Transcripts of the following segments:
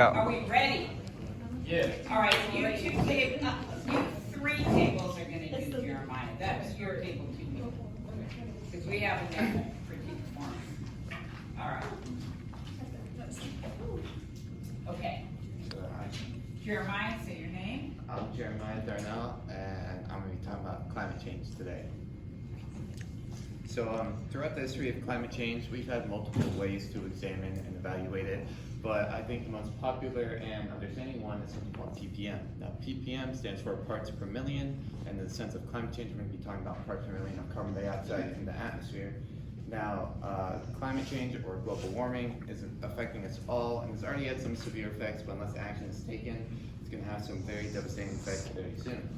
Are we ready? Yeah. All right, you three tables are gonna do Jeremiah. That's your table too. Because we haven't done critique form. All right. Okay. Jeremiah, say your name. I'm Jeremiah Darnell, and I'm going to be talking about climate change today. So throughout the history of climate change, we've had multiple ways to examine and evaluate it, but I think the most popular and understanding one is something called ppm. Now ppm stands for parts per million, and in the sense of climate change, we're going to be talking about parts per million of carbon dioxide in the atmosphere. Now, climate change or global warming is affecting us all, and it's already had some severe effects, but unless action is taken, it's going to have some very devastating effects very soon.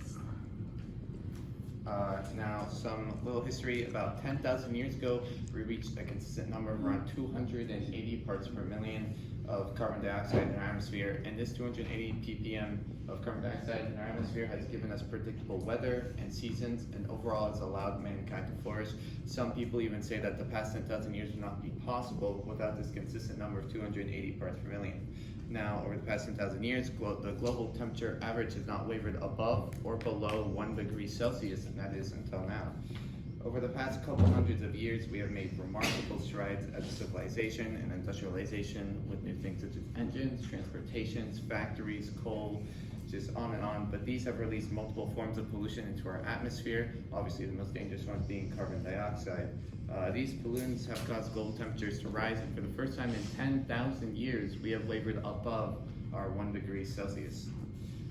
Now, some little history. About 10,000 years ago, we reached a consistent number of around 280 parts per million of carbon dioxide in our atmosphere, and this 280 ppm of carbon dioxide in our atmosphere has given us predictable weather and seasons, and overall has allowed mankind to flourish. Some people even say that the past 10,000 years would not be possible without this consistent number of 280 parts per million. Now, over the past 10,000 years, the global temperature average has not wavered above or below 1 degree Celsius, and that is until now. Over the past couple hundreds of years, we have made remarkable strides as a civilization and industrialization with new things such as engines, transportations, factories, coal, just on and on. But these have released multiple forms of pollution into our atmosphere, obviously the most dangerous one being carbon dioxide. These pollutants have caused global temperatures to rise, and for the first time in 10,000 years, we have wavered above our 1 degree Celsius.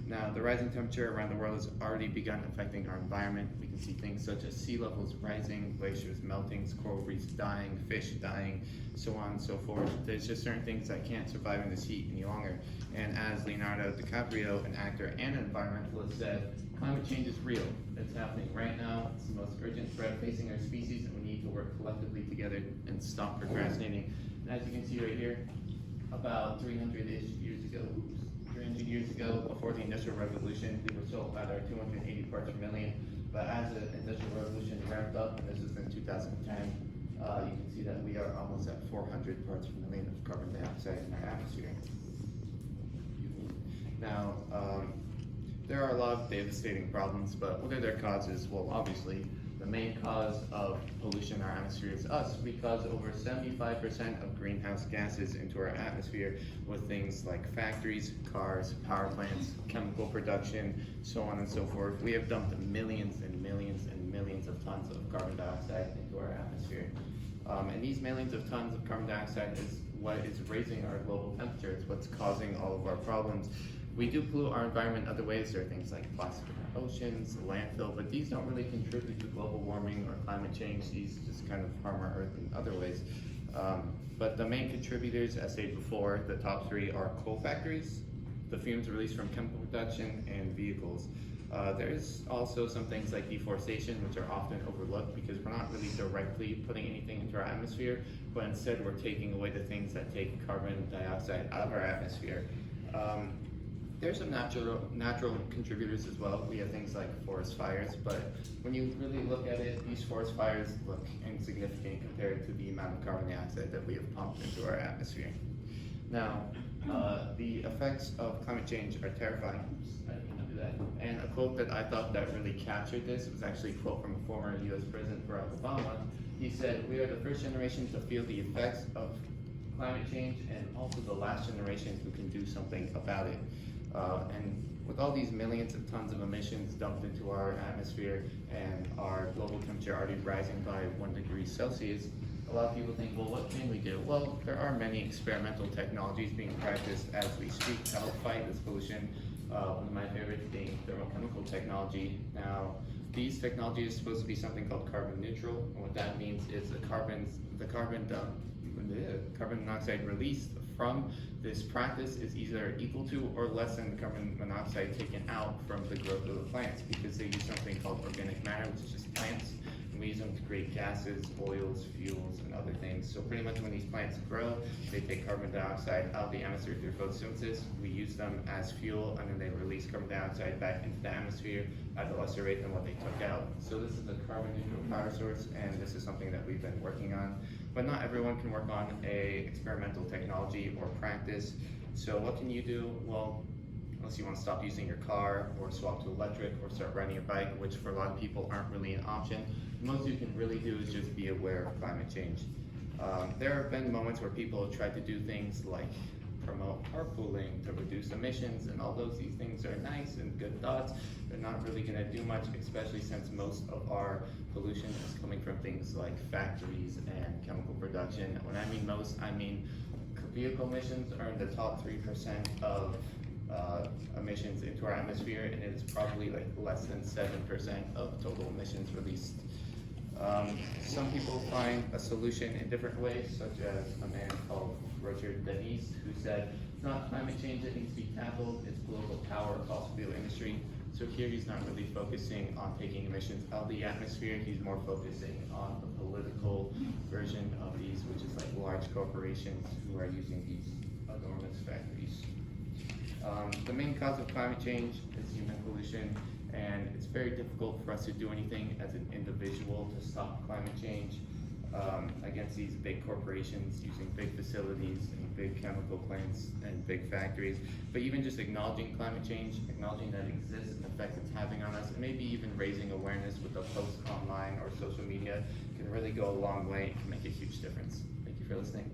Now, the rising temperature around the world has already begun affecting our environment. We can see things such as sea levels rising, glaciers melting, coral reefs dying, fish dying, so on and so forth. There's just certain things that can't survive in this heat any longer. And as Leonardo DiCaprio, an actor and an environmentalist, said, climate change is real. It's happening right now. It's the most urgent threat facing our species, and we need to work collectively together and stop procrastinating. And as you can see right here, about 300-ish years ago, 300 years ago, before the Industrial Revolution, we were still at our 280 parts per million. But as the Industrial Revolution ramped up, and this was in 2010, you can see that we are almost at 400 parts per million of carbon dioxide in our atmosphere. Now, there are a lot of devastating problems, but what are their causes? Well, obviously, the main cause of pollution in our atmosphere is us. We cause over 75% of greenhouse gases into our atmosphere with things like factories, cars, power plants, chemical production, so on and so forth. We have dumped millions and millions and millions of tons of carbon dioxide into our atmosphere. And these millions of tons of carbon dioxide is what is raising our global temperature. It's what's causing all of our problems. We do pollute our environment other ways. There are things like plastic in our oceans, landfill, but these don't really contribute to global warming or climate change. These just kind of harm our Earth in other ways. But the main contributors, as stated before, the top three are coal factories, the fumes released from chemical production, and vehicles. There's also some things like deforestation, which are often overlooked because we're not really directly putting anything into our atmosphere, but instead we're taking away the things that take carbon dioxide out of our atmosphere. There's some natural contributors as well. We have things like forest fires, but when you really look at it, these forest fires look insignificant compared to the amount of carbon dioxide that we have pumped into our atmosphere. Now, the effects of climate change are terrifying. I didn't do that. And a quote that I thought that really captured this was actually a quote from former US President Barack Obama. He said, "We are the first generation to feel the effects of climate change and also the last generation who can do something about it." And with all these millions of tons of emissions dumped into our atmosphere and our global temperature already rising by 1 degree Celsius, a lot of people think, well, what can we do? Well, there are many experimental technologies being practiced as we speak to help fight this pollution. One of my favorites being thermochemical technology. Now, these technologies are supposed to be something called carbon neutral, and what that means is the carbon monoxide released from this practice is either equal to or less than the carbon monoxide taken out from the growth of the plants, because they use something called organic matter, which is just plants, and we use them to create gases, oils, fuels, and other things. So pretty much when these plants grow, they take carbon dioxide out of the atmosphere through photosynthesis. We use them as fuel, and then they release carbon dioxide back into the atmosphere at a lesser rate than what they took out. So this is a carbon neutral power source, and this is something that we've been working on. But not everyone can work on a experimental technology or practice. So what can you do? Well, unless you want to stop using your car or swap to electric or start riding your bike, which for a lot of people aren't really an option, the most you can really do is just be aware of climate change. There have been moments where people have tried to do things like promote carpooling to reduce emissions, and although these things are nice and good thoughts, they're not really going to do much, especially since most of our pollution is coming from things like factories and chemical production. When I mean most, I mean vehicle emissions are in the top 3% of emissions into our atmosphere, and it's probably like less than 7% of total emissions released. Some people find a solution in different ways, such as a man called Richard Denise, who said, it's not climate change that needs to be tackled, it's global power, fossil fuel industry. So here he's not really focusing on taking emissions out of the atmosphere, he's more focusing on the political version of these, which is like large corporations who are using these enormous factories. The main cause of climate change is human pollution, and it's very difficult for us to do anything as an individual to stop climate change against these big corporations using big facilities and big chemical plants and big factories. But even just acknowledging climate change, acknowledging that it exists and the effects it's having on us, and maybe even raising awareness with a post online or social media can really go a long way and can make a huge difference. Thank you for listening.